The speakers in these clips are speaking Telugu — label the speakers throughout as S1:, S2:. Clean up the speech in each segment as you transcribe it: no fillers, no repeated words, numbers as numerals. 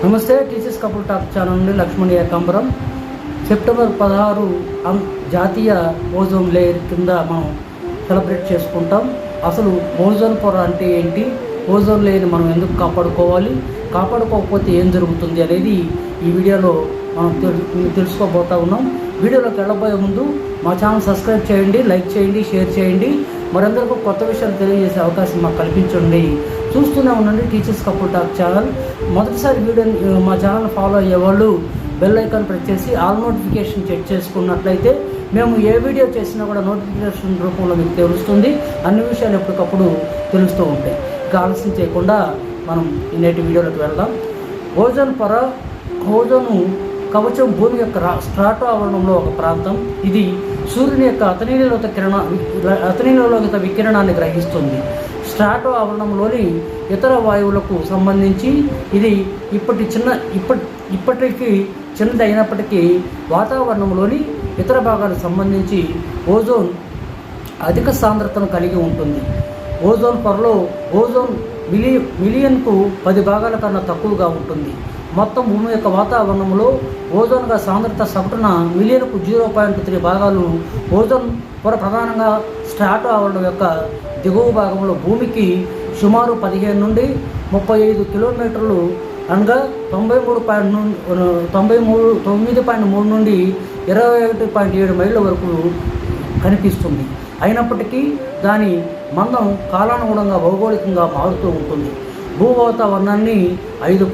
S1: నమస్తే, టీచర్స్ కపుల్ టాక్ ఛానల్ నుండి లక్ష్మణ్ ఏకాంబరం. సెప్టెంబర్ 16 జాతీయ ఓజోన్ లేయర్ కింద మనం సెలబ్రేట్ చేసుకుంటాం. అసలు ఓజోన్ పొర అంటే ఏంటి, ఓజోన్ లేయర్ని మనం ఎందుకు కాపాడుకోవాలి, కాపాడుకోకపోతే ఏం జరుగుతుంది అనేది ఈ వీడియోలో మనం తెలుసుకోబోతా ఉన్నాం. వీడియోలోకి వెళ్ళబోయే ముందు మా ఛానల్ సబ్స్క్రైబ్ చేయండి, లైక్ చేయండి, షేర్ చేయండి. మరందరికీ కొత్త విషయాలు తెలియజేసే అవకాశం మాకు కల్పించండి. చూస్తూనే ఉండండి టీచర్స్ కపుల్ టాక్ ఛానల్. మొదటిసారి వీడియోని మా ఛానల్ ఫాలో అయ్యేవాళ్ళు బెల్ ఐకాన్ ప్రెస్ చేసి ఆల్ నోటిఫికేషన్ చెక్ చేసుకున్నట్లయితే మేము ఏ వీడియో చేసినా కూడా నోటిఫికేషన్ రూపంలో మీకు తెలుస్తుంది. అన్ని విషయాలు ఎప్పటికప్పుడు తెలుస్తూ ఉంటాయి. ఇక ఆలస్యం చేయకుండా మనం ఈ నేటి వీడియోలోకి వెళ్దాం. ఓజోన్ పొర, ఓజోను కవచం భూమి యొక్క స్ట్రాటో ఆవరణంలో ఒక ప్రాంతం. ఇది సూర్యుని యొక్క అతనీలోహిత వికిరణాన్ని గ్రహిస్తుంది. స్ట్రాటో ఆవరణంలోని ఇతర వాయువులకు సంబంధించి ఇది ఇప్పటికీ చిన్నది అయినప్పటికీ వాతావరణంలోని ఇతర భాగాలకు సంబంధించి ఓజోన్ అధిక సాంద్రతను కలిగి ఉంటుంది. ఓజోన్ పొరలో ఓజోన్ మిలియన్కు 10 భాగాల కన్నా తక్కువగా ఉంటుంది. మొత్తం భూమి యొక్క వాతావరణంలో ఓజోన్గా సాంద్రత సగటున మిలియన్కు 0.3 భాగాలు. ఓజోన్ పొర ప్రధానంగా స్ట్రాటో ఆవరణం యొక్క దిగువ భాగంలో భూమికి సుమారు 15 నుండి 35 కిలోమీటర్లు అనగా 9.3 నుండి 21.7 మైళ్ళ వరకు కనిపిస్తుంది. అయినప్పటికీ దాని మందం కాలానుగుణంగా భౌగోళికంగా మారుతూ ఉంటుంది. భూ వాతావరణాన్ని 5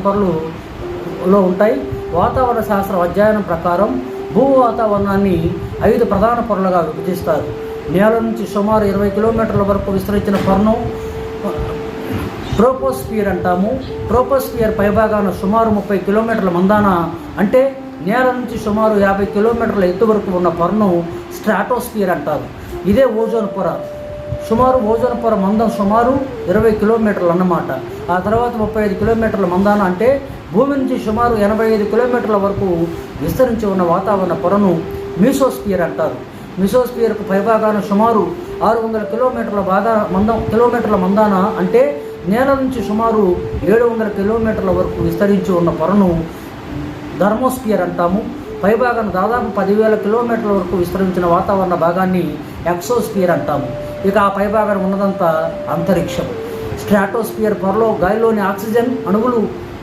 S1: పొరలులో ఉంటాయి. వాతావరణ శాస్త్ర అధ్యయనం ప్రకారం భూ వాతావరణాన్ని 5 ప్రధాన పొరలుగా విభజిస్తారు. నేల నుంచి సుమారు 20 కిలోమీటర్ల వరకు విస్తరించిన పొరను ట్రోపోస్ఫియర్ అంటాము. ట్రోపోస్ఫియర్ పైభాగాన సుమారు 30 కిలోమీటర్ల మందాన, అంటే నేల నుంచి సుమారు 50 కిలోమీటర్ల ఎత్తు వరకు ఉన్న పొరను స్ట్రాటోస్ఫియర్ అంటారు. ఇదే ఓజోన్ పొర. ఓజోన్ పొర మందం సుమారు 20 కిలోమీటర్లు అన్నమాట. ఆ తర్వాత 35 కిలోమీటర్ల మందాన, అంటే భూమి నుంచి సుమారు 85 కిలోమీటర్ల వరకు విస్తరించి ఉన్న వాతావరణ పొరను మీసోస్ఫియర్ అంటారు. మీసోస్ఫియర్కు పైభాగాన సుమారు 600 కిలోమీటర్ల మందాన, అంటే నేల నుంచి సుమారు 700 కిలోమీటర్ల వరకు విస్తరించి ఉన్న పొరను థర్మోస్ఫియర్ అంటాము. పైభాగాన దాదాపు 10,000 కిలోమీటర్ల వరకు విస్తరించిన వాతావరణ భాగాన్ని ఎక్సోస్ఫియర్ అంటాము. ఇక ఆ పైభాగాన ఉన్నదంతా అంతరిక్షం. స్ట్రాటోస్ఫియర్ పొరలో గాలిలోని ఆక్సిజన్ అణువులు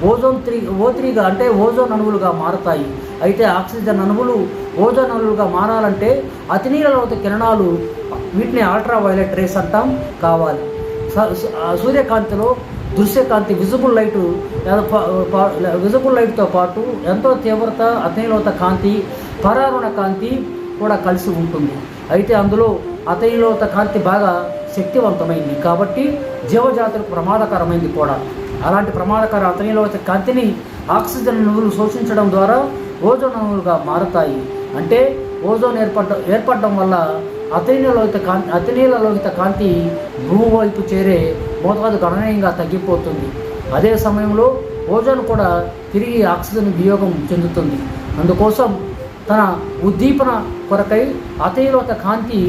S1: O3గా, అంటే ఓజోన్ అణువులుగా మారతాయి. అయితే ఆక్సిజన్ అణువులు ఓజోన్ అణువులుగా మారాలంటే అతినీలలోహిత కిరణాలు, వీటిని అల్ట్రావైలెట్ రేస్ అంటాం, కావాలి. సూర్యకాంతిలో దృశ్యకాంతి విజిబుల్ లైట్తో పాటు ఎంతో తీవ్రత అతినీలలోహిత కాంతి, పరారుణ కాంతి కూడా కలిసి ఉంటుంది. అయితే అందులో అతినీలలోహిత కాంతి బాగా శక్తివంతమైంది కాబట్టి జీవజాతులకు ప్రమాదకరమైంది కూడా. అలాంటి ప్రమాదకర అతినీలలోహిత కాంతిని ఆక్సిజన్ అణువులు శోషించడం ద్వారా ఓజోన్ అణువులుగా మారతాయి. అంటే ఓజోన్ ఏర్పడడం వల్ల అతినీలలోహిత కాంతి భూమి వైపు చేరే మోతాదు గణనీయంగా తగ్గిపోతుంది. అదే సమయంలో ఓజోన్ కూడా తిరిగి ఆక్సిజన్ వినియోగం చెందుతుంది. అందుకోసం తన ఉద్దీపన కొరకై అతినీలలోహిత కాంతి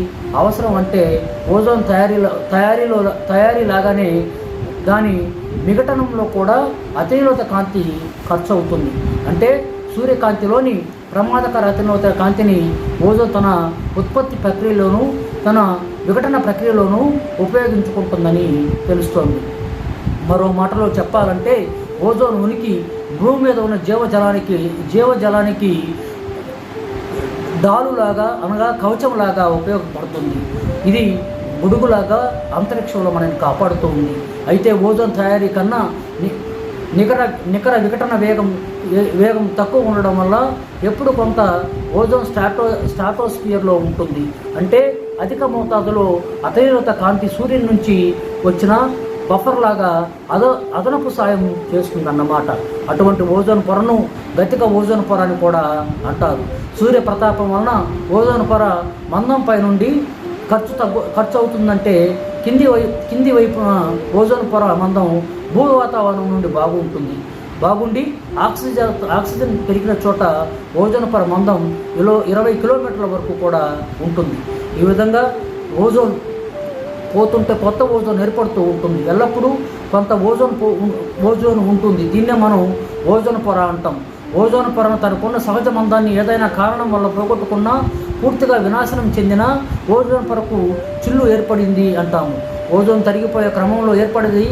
S1: అవసరం. అంటే ఓజోన్ తయారీ లాగానే దాని విఘటనంలో కూడా అతినీలలోహిత కాంతి ఖర్చు అవుతుంది. అంటే సూర్యకాంతిలోని ప్రమాదకర అతినీలలోహిత కాంతిని ఓజోన్ తన ఉత్పత్తి ప్రక్రియలోనూ తన విఘటన ప్రక్రియలోనూ ఉపయోగించుకుంటుందని తెలుస్తోంది. మరో మాటలో చెప్పాలంటే ఓజోన్ ఉనికి భూమి మీద ఉన్న జీవజలానికి డాలులాగా, అనగా కవచంలాగా ఉపయోగపడుతుంది. ఇది గొడుగులాగా అంతరిక్షంలో మనల్ని కాపాడుతూ ఉంది. అయితే ఓజోన్ తయారీ కన్నా నికర విఘటన వేగం తక్కువ ఉండడం వల్ల ఎప్పుడు కొంత ఓజోన్ స్ట్రాటోస్ఫియర్లో ఉంటుంది. అంటే అధిక మోతాదులో అతీవ్రత కాంతి సూర్యుని నుంచి వచ్చిన బఫర్ లాగా అదనపు సాయం చేస్తుందన్నమాట. అటువంటి ఓజోన్ పొరను గతిక ఓజోన్ పొర అని కూడా అంటారు. సూర్య ప్రతాపం వలన ఓజోన్ పొర మందంపై నుండి ఖర్చు అవుతుందంటే కింది వైపున ఓజోన్ పొర మందం భూ వాతావరణం నుండి బాగుండి ఆక్సిజన్ పెరిగిన చోట ఓజోన్ పొర మందం 20 కిలోమీటర్ల వరకు కూడా ఉంటుంది. ఈ విధంగా ఓజోన్ పోతుంటే కొత్త ఓజోన్ ఏర్పడుతూ ఉంటుంది. ఎల్లప్పుడూ కొంత ఓజోన్ ఉంటుంది. దీన్నే మనం ఓజోన్ పొర అంటాం. ఓజోన్ పొరను తనకున్న సహజ మందాన్ని ఏదైనా కారణం వల్ల పోగొట్టుకున్నా పూర్తిగా వినాశనం చెందిన ఓజోన్ పొరకు చిల్లు ఏర్పడింది అంటాము. ఓజోన్ తరిగిపోయే క్రమంలో ఏర్పడేది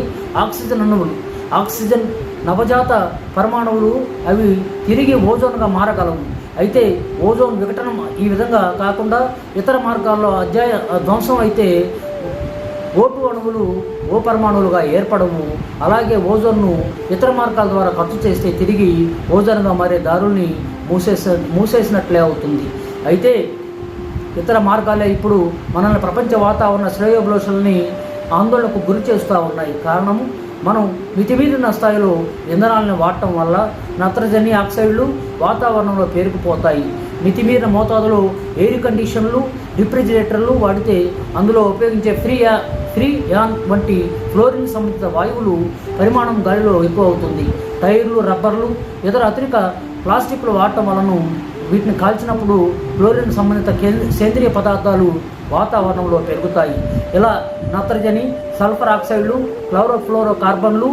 S1: ఆక్సిజన్ అణువులు. ఆక్సిజన్ నవజాత పరమాణువులు అవి తిరిగి ఓజోన్గా మారగలవు. అయితే ఓజోన్ విఘటనం ఈ విధంగా కాకుండా ఇతర మార్గాల్లో ధ్వంసం అయితే O2 అణువులు ఓ పరమాణువులుగా ఏర్పడవు. అలాగే ఓజోన్ను ఇతర మార్గాల ద్వారా ఖర్చు చేస్తే తిరిగి ఓజోన్గా మారే దారుల్ని మూసేసినట్లే అవుతుంది. అయితే ఇతర మార్గాలే ఇప్పుడు మనల్ని ప్రపంచ వాతావరణ శ్రేయోభిలాషుల్ని ఆందోళనకు గురి చేస్తూ ఉన్నాయి. కారణం మనం మితిమీరిన స్థాయిలో ఇంధనాలను వాడటం వల్ల నత్రజని ఆక్సైడ్లు వాతావరణంలో పేరుకుపోతాయి. మితిమీరిన మోతాదులో ఎయిర్ కండిషన్లు, రిఫ్రిజిరేటర్లు వాడితే అందులో ఉపయోగించే ఫ్రీ యాన్ వంటి ఫ్లోరిన్ సంబంధిత వాయువులు పరిమాణం గాలిలో ఎక్కువ అవుతుంది. టైర్లు, రబ్బర్లు, ఇతర అతిరిక ప్లాస్టిక్లు వాడటం వలన వీటిని కాల్చినప్పుడు ఫ్లోరిన్ సంబంధిత సేంద్రియ పదార్థాలు వాతావరణంలో పెరుగుతాయి. ఇలా నత్రజని, సల్ఫర్ ఆక్సైడ్లు, క్లోరోఫ్లోరో కార్బన్లు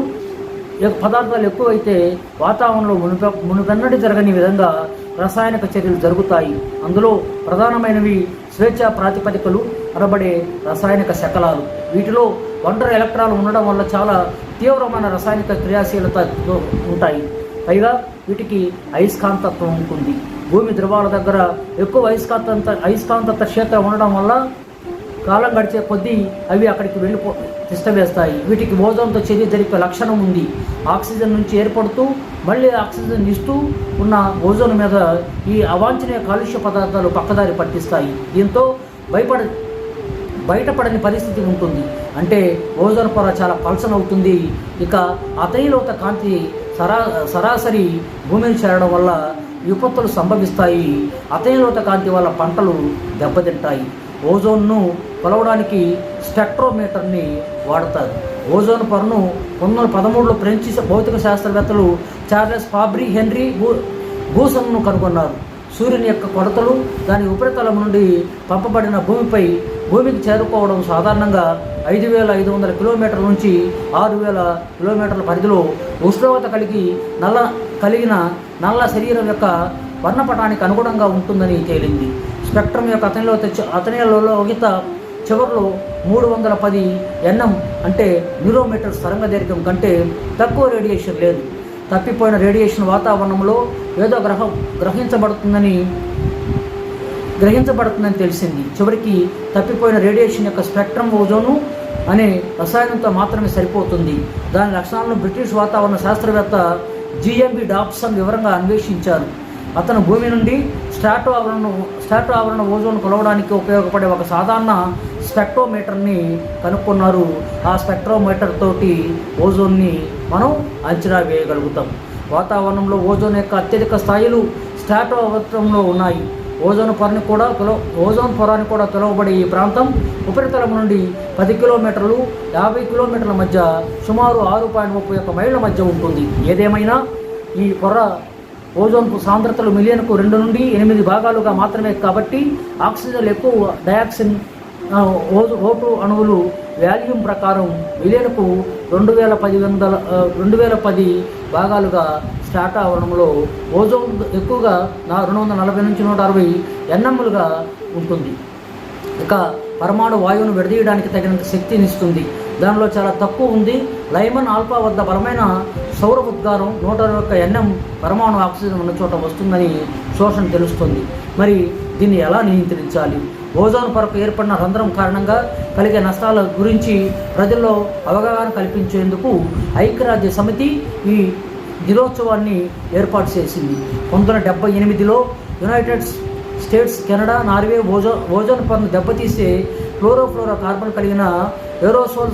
S1: పదార్థాలు ఎక్కువైతే వాతావరణంలో మునుపెన్నటి జరగని విధంగా రసాయనిక చర్యలు జరుగుతాయి. అందులో ప్రధానమైనవి స్వేచ్ఛా ప్రాతిపదికలు అనబడే రసాయనిక శకలాలు. వీటిలో ఒంటరి ఎలక్ట్రాన్లు ఉండడం వల్ల చాలా తీవ్రమైన రసాయనిక క్రియాశీలత ఉంటాయి. పైగా వీటికి అయస్కాంతత్వం ఉంటుంది. భూమి ధ్రువాల దగ్గర ఎక్కువ అయస్కాంతత్వ క్షేత్రం ఉండడం వల్ల కాలం గడిచే కొద్దీ అవి అక్కడికి తిష్టవేస్తాయి. వీటికి ఓజోన్తో చర్య జరిపే లక్షణం ఉంది. ఆక్సిజన్ నుంచి ఏర్పడుతూ మళ్ళీ ఆక్సిజన్ ఇస్తూ ఉన్న ఓజోన్ మీద ఈ అవాంఛనీయ కాలుష్య పదార్థాలు పక్కదారి పట్టిస్తాయి. దీంతో బయటపడని పరిస్థితి ఉంటుంది. అంటే ఓజోన్ పొర చాలా పల్చనవుతుంది. ఇక అతీలోత కాంతి సరాసరి భూమిని చేరడం వల్ల విపత్తులు సంభవిస్తాయి. అతీలోత కాంతి వల్ల పంటలు దెబ్బతింటాయి. ఓజోన్ను కొలవడానికి స్పెక్ట్రోమీటర్ని వాడతారు. ఓజోన్ పొరను 1913లో ఫ్రెంచి భౌతిక శాస్త్రవేత్తలు చార్లెస్ ఫాబ్రీ హెన్రీ బూసన్ను కనుగొన్నారు. సూర్యుని యొక్క కొలతలు దాని ఉపరితలం నుండి పంపబడిన భూమికి చేరుకోవడం సాధారణంగా 5,500 కిలోమీటర్ల నుంచి 6,000 కిలోమీటర్ల పరిధిలో ఉష్ణోగ్రత కలిగిన నల్ల శరీరం యొక్క వర్ణపటానికి అనుగుణంగా ఉంటుందని తేలింది. స్పెక్ట్రమ్ యొక్క అతనిలోగిత చివరిలో 310 nm అంటే న్యూరోమీటర్ తరంగ దీర్ఘం కంటే తక్కువ రేడియేషన్ లేదు. తప్పిపోయిన రేడియేషన్ వాతావరణంలో ఏదో గ్రహించబడుతుందని తెలిసింది. చివరికి తప్పిపోయిన రేడియేషన్ యొక్క స్పెక్ట్రమ్ ఓజోను అనే రసాయనంతో మాత్రమే సరిపోతుంది. దాని లక్షణాలను బ్రిటిష్ వాతావరణ శాస్త్రవేత్త GMB డాబ్సన్ వివరంగా అన్వేషించారు. అతను భూమి నుండి స్ట్రాటో ఆవరణ ఓజోన్ కొలవడానికి ఉపయోగపడే ఒక సాధారణ స్పెక్ట్రోమీటర్ని కనుక్కున్నారు. ఆ స్పెక్ట్రోమీటర్ తోటి ఓజోన్ని మనం అంచనా వేయగలుగుతాం. వాతావరణంలో ఓజోన్ యొక్క అత్యధిక స్థాయిలు స్ట్రాటో ఆవరణంలో ఉన్నాయి. ఓజోన్ పొరాన్ని కూడా పిలువబడే ఈ ప్రాంతం ఉపరితలం నుండి 10 కిలోమీటర్లు 50 కిలోమీటర్ల మధ్య సుమారు 6.31 మైళ్ళ మధ్య ఉంటుంది. ఏదేమైనా ఈ పొర ఓజోన్ సాంద్రతలు మిలియన్కు 2 నుండి 8 భాగాలుగా మాత్రమే కాబట్టి ఆక్సిజన్ ఎక్కువ, డయాక్సిన్ O2 అణువులు వాల్యూమ్ ప్రకారం మిలియన్కు 2010 భాగాలుగా స్ట్రాటో ఆవరణంలో ఓజోన్ ఎక్కువగా 240 నుంచి 160 nmలుగా ఉంటుంది. ఇక పరమాణు వాయువును విడదీయడానికి తగినంత శక్తినిస్తుంది. దానిలో చాలా తక్కువ ఉంది. లైమన్ ఆల్ఫా వద్ద బలమైన సౌర ఉద్గారం 121 nm పరమాణు ఆక్సిజన్ ఉన్న చోట వస్తుందని శోషణ తెలుస్తుంది. మరి దీన్ని ఎలా నియంత్రించాలి? ఓజోన్ పొరకు ఏర్పడిన రంధ్రం కారణంగా కలిగే నష్టాల గురించి ప్రజల్లో అవగాహన కల్పించేందుకు ఐక్యరాజ్య సమితి ఈ దినోత్సవాన్ని ఏర్పాటు చేసింది. 1978లో United States Canada, Norway ozone పొరను దెబ్బతీసే క్లోరోఫ్లోరో కార్బన్ కలిగిన ఏరోసోల్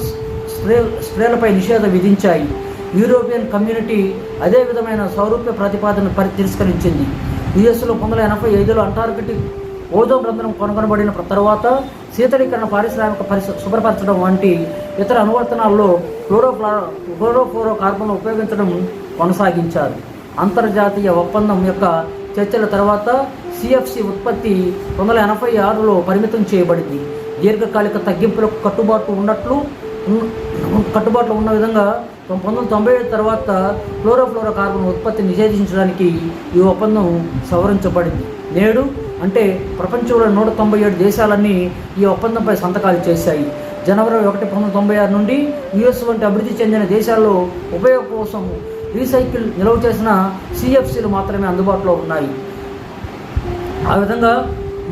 S1: స్ప్రేలపై నిషేధం విధించాయి. యూరోపియన్ కమ్యూనిటీ అదే విధమైన సౌరూప్య ప్రతిపాదన తిరస్కరించింది. యుఎస్లో 1985లో అంటార్కిటిక్ ఓజోన్ రంధ్రం కనుగొనబడిన తర్వాత శీతలీకరణ, పారిశ్రామిక శుభ్రపరచడం వంటి ఇతర అనువర్తనాల్లో క్లోరోఫ్లోరో కార్బన్ ఉపయోగించడం కొనసాగించారు. అంతర్జాతీయ ఒప్పందం యొక్క చర్చల తర్వాత సిఎఫ్సి ఉత్పత్తి 1986లో పరిమితం చేయబడింది. దీర్ఘకాలిక తగ్గింపులకు కట్టుబాట్లు ఉన్న విధంగా 1997 తర్వాత క్లోరోఫ్లోరో కార్బన్ ఉత్పత్తిని నిషేధించడానికి ఈ ఒప్పందం సవరించబడింది. నేడు అంటే ప్రపంచంలో 197 దేశాలన్నీ ఈ ఒప్పందంపై సంతకాలు చేశాయి. జనవరి 1, 1996 నుండి యుఎస్ వంటి అభివృద్ధి చెందిన దేశాల్లో ఉపయోగం కోసం రీసైకిల్ నిల్వ చేసిన సిఎఫ్సీలు మాత్రమే అందుబాటులో ఉన్నాయి. ఆ విధంగా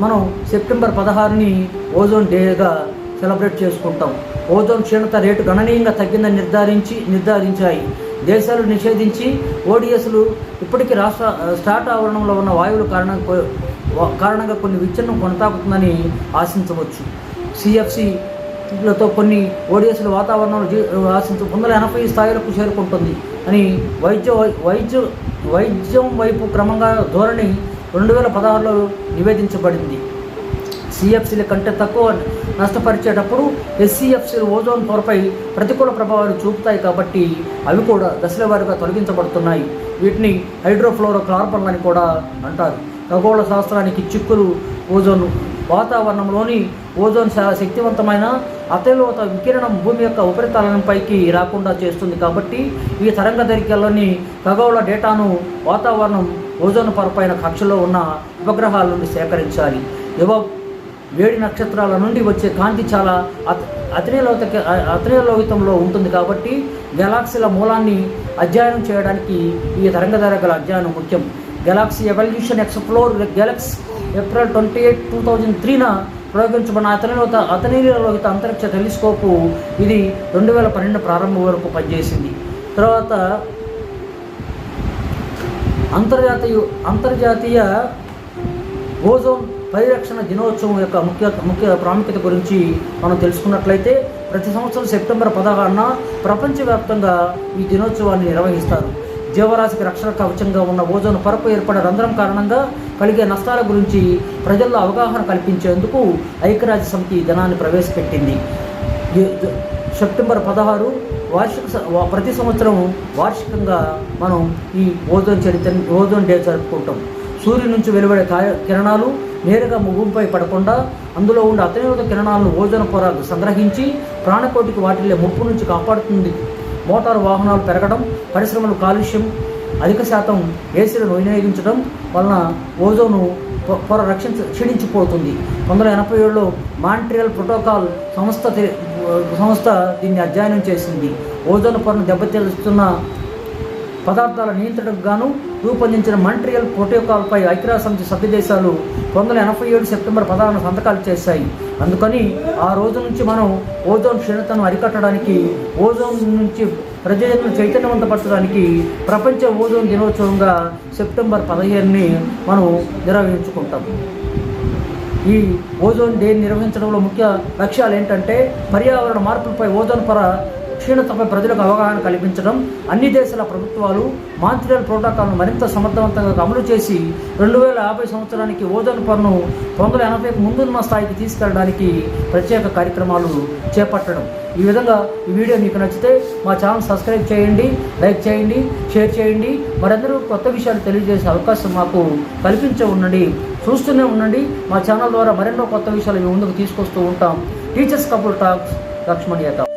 S1: మనం సెప్టెంబర్ 16ని ఓజోన్ డేగా సెలబ్రేట్ చేసుకుంటాం. ఓజోన్ క్షీణత రేటు గణనీయంగా తగ్గిందని నిర్ధారించాయి. దేశాలు నిషేధించి ఓడిఎస్లు ఇప్పటికీ స్టార్ట్ ఆవరణంలో ఉన్న వాయువుల కారణంగా కొన్ని విచ్ఛిన్నం కొనసాగుతుందని ఆశించవచ్చు. సిఎఫ్సిలతో కొన్ని ఓడిఎస్లు వాతావరణంలో 1980 స్థాయిలకు చేరుకుంటుంది అని వైద్యం వైపు క్రమంగా ధోరణి 2016లో నివేదించబడింది. సిఎఫ్సీల కంటే తక్కువ నష్టపరిచేటప్పుడు ఎస్సిఎఫ్సీలు ఓజోన్ పొరపై ప్రతికూల ప్రభావాలు చూపుతాయి కాబట్టి అవి కూడా దశల వారీగా తొలగించబడుతున్నాయి. వీటిని హైడ్రోఫ్లోరో కార్బన్లు అని కూడా అంటారు. ఖగోళ శాస్త్రానికి చిక్కులు ఓజోన్ వాతావరణంలోని ఓజోన్ శక్తివంతమైన అతిలోత వికిరణం భూమి యొక్క ఉపరితలంపైకి రాకుండా చేస్తుంది. కాబట్టి ఈ తరంగదైర్ఘ్యాల్లోని ఖగోళ డేటాను వాతావరణం ఓజోన్ పొరపైన కక్షలో ఉన్న ఉపగ్రహాల నుండి సేకరించాలి. వేడి నక్షత్రాల నుండి వచ్చే కాంతి చాలా అతిలోహితంలో ఉంటుంది. కాబట్టి గెలాక్సీల మూలాన్ని అధ్యయనం చేయడానికి ఈ తరంగదైర్ఘ్యాల అధ్యయనం ముఖ్యం. Galaxy evolution explore Galaxy April 28, 2003న ప్రయోగించబడిన అతిలోహిత అంతరిక్ష టెలిస్కోపు ఇది 2012 ప్రారంభం వరకు పనిచేసింది. తర్వాత అంతర్జాతీయ ఓజోన్ పరిరక్షణ దినోత్సవం యొక్క ముఖ్య ప్రాముఖ్యత గురించి మనం తెలుసుకున్నట్లయితే ప్రతి సంవత్సరం సెప్టెంబర్ 16న ప్రపంచవ్యాప్తంగా ఈ దినోత్సవాన్ని నిర్వహిస్తారు. జీవరాశికి రక్షణ కవచంగా ఉన్న ఓజోన్ పొరకు ఏర్పడే రంధ్రం కారణంగా కలిగే నష్టాల గురించి ప్రజల్లో అవగాహన కల్పించేందుకు ఐక్యరాజ్య సమితి ఈ దినాన్ని ప్రవేశపెట్టింది. సెప్టెంబర్ 16 ప్రతి సంవత్సరం వార్షికంగా మనం ఈ ఓజోన్ డే జరుపుకుంటాం. సూర్యుడి నుంచి వెలువడే కిరణాలు నేరుగా భూమిపై పడకుండా అందులో ఉండే అతిలోహిత కిరణాలను ఓజోన్ పొర సంగ్రహించి ప్రాణకోటికి వాటిల్లే ముప్పు నుంచి కాపాడుతుంది. మోటారు వాహనాలు పెరగడం, పరిశ్రమలు కాలుష్యం, అధిక శాతం ఏసీలను వినియోగించడం వలన ఓజోను పొర క్షీణించిపోతుంది. 1987లో మాంట్రియల్ ప్రోటోకాల్ సంస్థ దీన్ని అధ్యయనం చేసింది. ఓజోన్ పొరను దెబ్బతీస్తున్న పదార్థాల నియంత్రణకు గాను రూపొందించిన మాంట్రియల్ ప్రోటోకాల్పై ఐక్యరాజ్య సమితి సభ్య దేశాలు 1987 సెప్టెంబర్ 16న సంతకాలు చేశాయి. అందుకని ఆ రోజు నుంచి మనం ఓజోన్ క్షీణతను అరికట్టడానికి, ఓజోన్ నుంచి ప్రజలను చైతన్యవంతపరచడానికి ప్రపంచ ఓజోన్ దినోత్సవంగా సెప్టెంబర్ 15ని మనం నిర్వహించుకుంటాం. ఈ ఓజోన్ డే నిర్వహించడంలో ముఖ్య లక్ష్యాలు ఏంటంటే పర్యావరణ మార్పులపై ఓజోన్ పొర క్షీణతపై ప్రజలకు అవగాహన కల్పించడం, అన్ని దేశాల ప్రభుత్వాలు మాంట్రియల్ ప్రోటోకాల్ను మరింత సమర్థవంతంగా అమలు చేసి 2050 సంవత్సరానికి ఓజోన్ పొరను 1980కు ముందున్న స్థాయికి తీసుకెళ్ళడానికి ప్రత్యేక కార్యక్రమాలు చేపట్టడం. ఈ విధంగా ఈ వీడియో మీకు నచ్చితే మా ఛానల్ సబ్స్క్రైబ్ చేయండి, లైక్ చేయండి, షేర్ చేయండి. మరందరూ కొత్త విషయాలు తెలియజేసే అవకాశం మాకు కల్పించే చూస్తూనే ఉండండి. మా ఛానల్ ద్వారా మరెన్నో కొత్త విషయాలు మీ ముందుకు తీసుకొస్తూ ఉంటాం. Teachers couple talks Lakshman Yadav.